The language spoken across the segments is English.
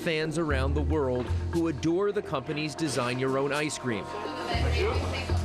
fans around the world who adore the company's design your own ice cream.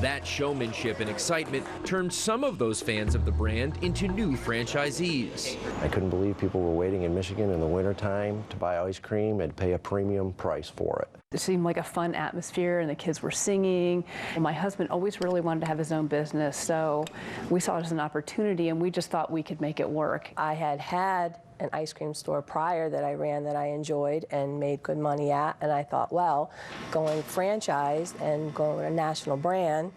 That showmanship and excitement turned some of those fans of the brand into new franchisees. I couldn't believe people were waiting in Michigan in the wintertime to buy ice cream and pay a premium price for it. It seemed like a fun atmosphere, and the kids were singing. My husband always really wanted to have his own business, so we saw it as an opportunity, and we just thought we could make it work. I had an ice cream store prior that I ran that I enjoyed and made good money at, and I thought, well, going franchise and going with a national brand,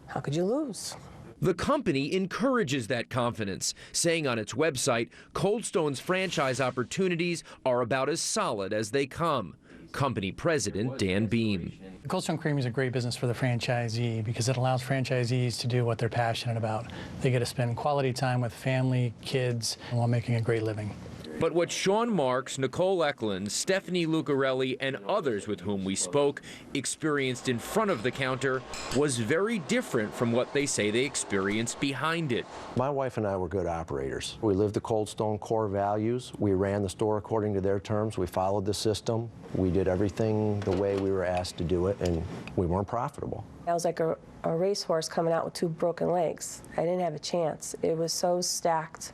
how could you lose? The company encourages that confidence, saying on its website, ColdStone's franchise opportunities are about as solid as they come. Company President Dan Beam. ColdStone Creamery is a great business for the franchisee because it allows franchisees to do what they're passionate about. They get to spend quality time with family, kids, while making a great living. But what Sean Marks, Nicole Eklund, Stephanie Lucarelli, and others with whom we spoke experienced in front of the counter was very different from what they say they experienced behind it. My wife and I were good operators. We lived the Cold Stone core values. We ran the store according to their terms. We followed the system. We did everything the way we were asked to do it, and we weren't profitable. I was like a racehorse coming out with two broken legs. I didn't have a chance. It was so stacked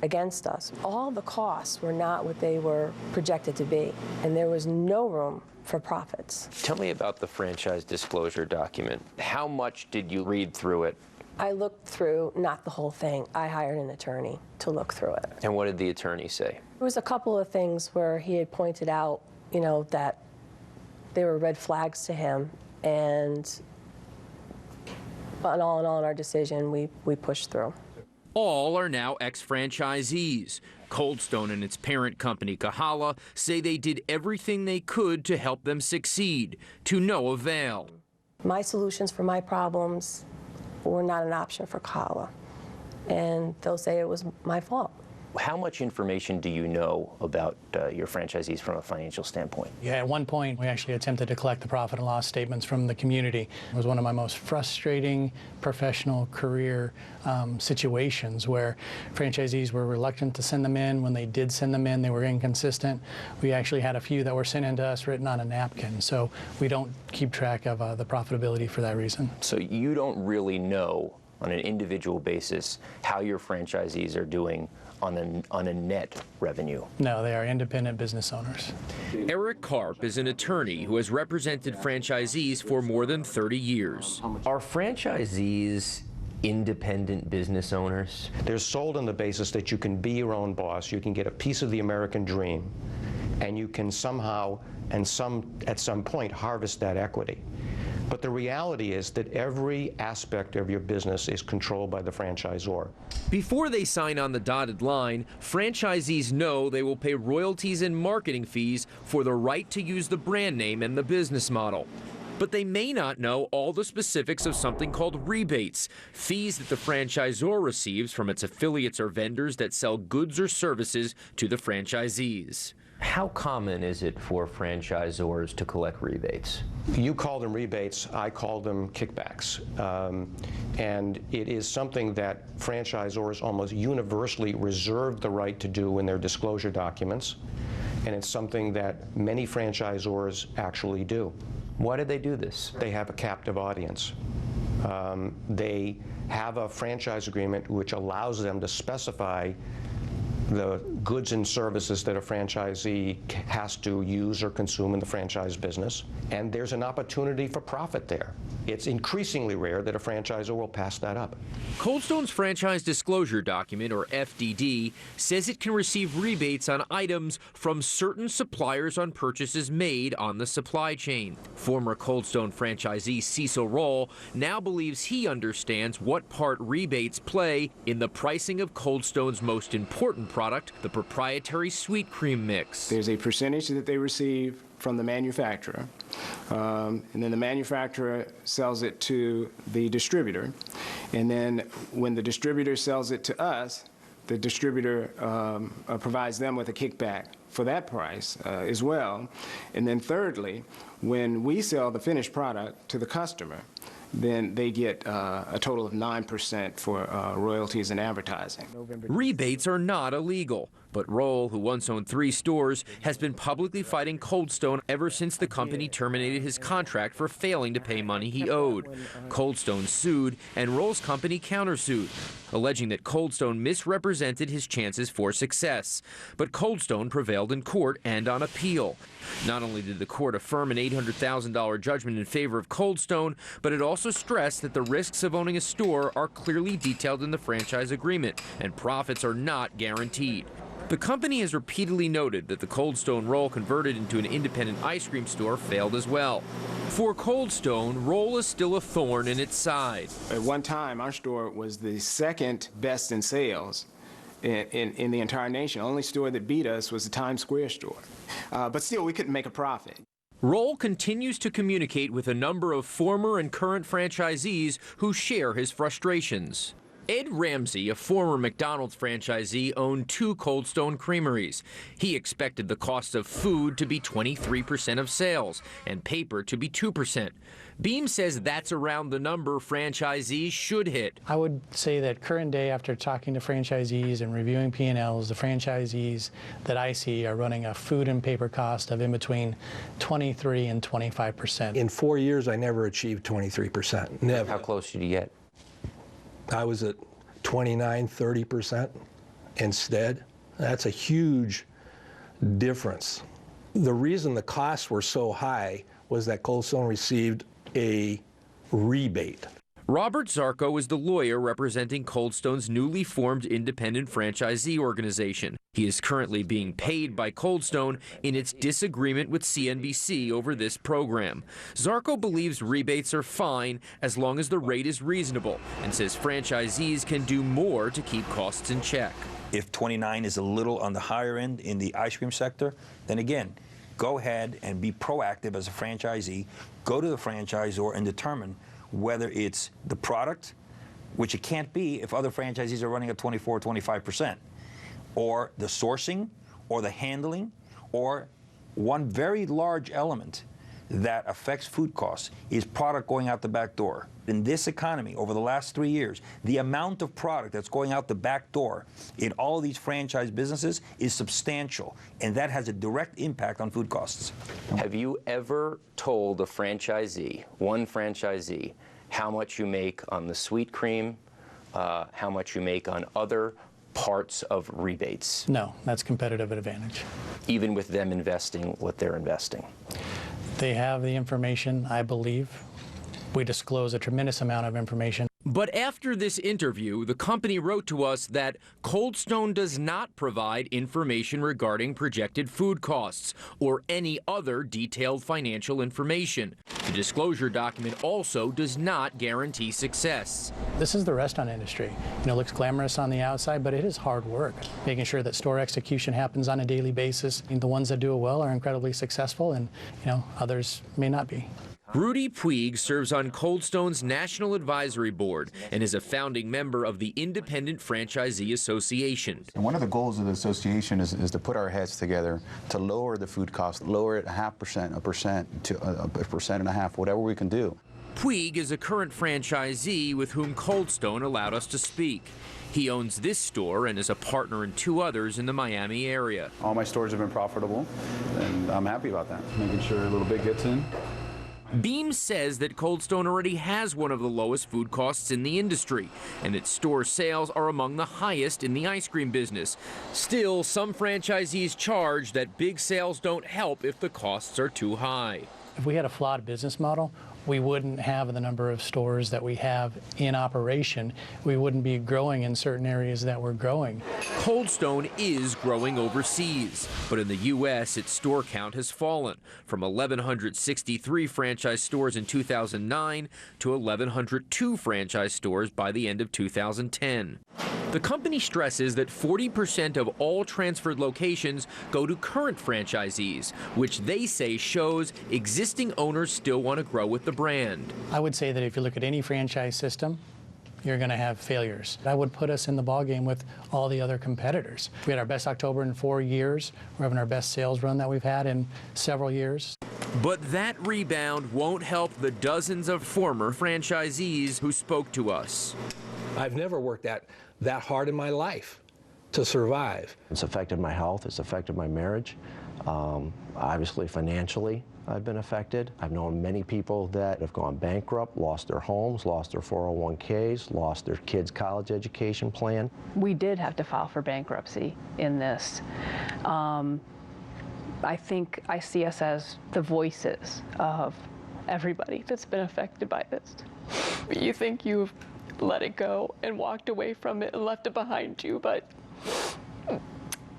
against us. All the costs were not what they were projected to be, and there was no room for profits. Tell me about the franchise disclosure document. How much did you read through it? I looked through, not the whole thing. I hired an attorney to look through it. And what did the attorney say? There was a couple of things where he had pointed out, you know, that there were red flags to him, but all in all, in our decision, we pushed through. All are now ex-franchisees. ColdStone and its parent company, Kahala, say they did everything they could to help them succeed, to no avail. My solutions for my problems were not an option for Kahala, and they'll say it was my fault. How much information do you know about your franchisees from a financial standpoint? Yeah, at one point, we actually attempted to collect the profit and loss statements from the community. It was one of my most frustrating professional career situations where franchisees were reluctant to send them in. When they did send them in, they were inconsistent. We actually had a few that were sent in to us written on a napkin, so we don't keep track of the profitability for that reason. So you don't really know on an individual basis how your franchisees are doing on a net revenue? No, they are independent business owners. Eric Karp is an attorney who has represented franchisees for more than 30 years. Are franchisees independent business owners? They're sold on the basis that you can be your own boss, you can get a piece of the American dream, and you can somehow and at some point harvest that equity. But the reality is that every aspect of your business is controlled by the franchisor. Before they sign on the dotted line, franchisees know they will pay royalties and marketing fees for the right to use the brand name and the business model. But they may not know all the specifics of something called rebates, fees that the franchisor receives from its affiliates or vendors that sell goods or services to the franchisees. How common is it for franchisors to collect rebates? You call them rebates, I call them kickbacks. And it is something that franchisors almost universally reserve the right to do in their disclosure documents. And it's something that many franchisors actually do. Why do they do this? They have a captive audience. They have a franchise agreement which allows them to specify the goods and services that a franchisee has to use or consume in the franchise business, and there's an opportunity for profit there. It's increasingly rare that a franchisor will pass that up. ColdStone's franchise disclosure document, or FDD, says it can receive rebates on items from certain suppliers on purchases made on the supply chain. Former ColdStone franchisee Cecil Roll now believes he understands what part rebates play in the pricing of ColdStone's most important product, the proprietary sweet cream mix. There's a percentage that they receive from the manufacturer, and then the manufacturer sells it to the distributor, and then when the distributor sells it to us, the distributor provides them with a kickback for that price as well. And then thirdly, when we sell the finished product to the customer, then they get a total of 9% for royalties and advertising. Rebates are not illegal. But Roll, who once owned 3 stores, has been publicly fighting ColdStone ever since the company terminated his contract for failing to pay money he owed. ColdStone sued, and Roll's company countersued, alleging that ColdStone misrepresented his chances for success. But ColdStone prevailed in court and on appeal. Not only did the court affirm an $800,000 judgment in favor of ColdStone, but it also stressed that the risks of owning a store are clearly detailed in the franchise agreement, and profits are not guaranteed. The company has repeatedly noted that the ColdStone Roll converted into an independent ice cream store failed as well. For ColdStone, Roll is still a thorn in its side. At one time, our store was the second best in sales in the entire nation. The only store that beat us was the Times Square store. But still, we couldn't make a profit. Roll continues to communicate with a number of former and current franchisees who share his frustrations. Ed Ramsey, a former McDonald's franchisee, owned 2 ColdStone creameries. He expected the cost of food to be 23% of sales and paper to be 2%. Beam says that's around the number franchisees should hit. I would say that current day, after talking to franchisees and reviewing P&Ls, the franchisees that I see are running a food and paper cost of in between 23 and 25%. In 4 years, I never achieved 23%. Never. How close did you get? I was at 29, 30% instead. That's a huge difference. The reason the costs were so high was that ColdStone received a rebate. Robert Zarco is the lawyer representing ColdStone's newly formed independent franchisee organization. He is currently being paid by ColdStone in its disagreement with CNBC over this program. Zarco believes rebates are fine as long as the rate is reasonable and says franchisees can do more to keep costs in check. If 29 is a little on the higher end in the ice cream sector, then again, go ahead and be proactive as a franchisee. Go to the franchisor and determine whether it's the product, which it can't be if other franchisees are running at 24, 25%, or the sourcing, or the handling, or one very large element that affects food costs is product going out the back door. In this economy, over the last 3 years, the amount of product that's going out the back door in all of these franchise businesses is substantial, and that has a direct impact on food costs. Have you ever told a franchisee, one franchisee, how much you make on the sweet cream, how much you make on other parts of rebates? No, that's competitive advantage. Even with them investing what they're investing? They have the information, I believe. We disclose a tremendous amount of information. But after this interview, the company wrote to us that ColdStone does not provide information regarding projected food costs or any other detailed financial information. The disclosure document also does not guarantee success. This is the restaurant industry. It looks glamorous on the outside, but it is hard work. Making sure that store execution happens on a daily basis. The ones that do it well are incredibly successful, and others may not be. Rudy Puig serves on ColdStone's National Advisory Board and is a founding member of the Independent Franchisee Association. And one of the goals of the association is to put our heads together to lower the food cost, lower it 0.5%, 1% to 1.5%, whatever we can do. Puig is a current franchisee with whom ColdStone allowed us to speak. He owns this store and is a partner in 2 others in the Miami area. All my stores have been profitable, and I'm happy about that. Making sure a little bit gets in. Beam says that ColdStone already has one of the lowest food costs in the industry, and its store sales are among the highest in the ice cream business. Still, some franchisees charge that big sales don't help if the costs are too high. If we had a flawed business model, we wouldn't have the number of stores that we have in operation. We wouldn't be growing in certain areas that we're growing. ColdStone is growing overseas, but in the U.S., its store count has fallen from 1,163 franchise stores in 2009 to 1,102 franchise stores by the end of 2010. The company stresses that 40% of all transferred locations go to current franchisees, which they say shows existing owners still want to grow with the brand. I would say that if you look at any franchise system, you're going to have failures. That would put us in the ballgame with all the other competitors. We had our best October in 4 years. We're having our best sales run that we've had in several years. But that rebound won't help the dozens of former franchisees who spoke to us. I've never worked that hard in my life. to survive. It's affected my health, it's affected my marriage. Obviously, financially, I've been affected. I've known many people that have gone bankrupt, lost their homes, lost their 401ks, lost their kids' college education plan. We did have to file for bankruptcy in this. I think I see us as the voices of everybody that's been affected by this. You think you've let it go and walked away from it and left it behind you, but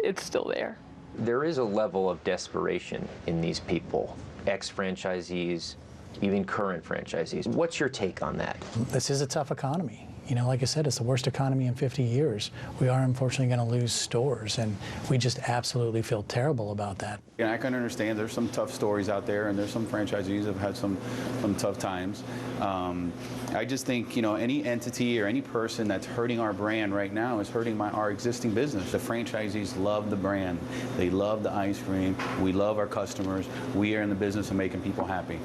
it's still there. There is a level of desperation in these people, ex-franchisees, even current franchisees. What's your take on that? This is a tough economy. You know, like I said, it's the worst economy in 50 years. We are unfortunately going to lose stores, and we just absolutely feel terrible about that. And I can understand there's some tough stories out there, and there's some franchisees that have had some tough times. I just think, you know, any entity or any person that's hurting our brand right now is hurting our existing business. The franchisees love the brand. They love the ice cream. We love our customers. We are in the business of making people happy.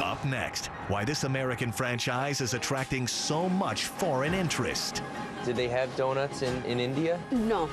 Up next, why this American franchise is attracting so much foreign interest. Did they have donuts in India? No.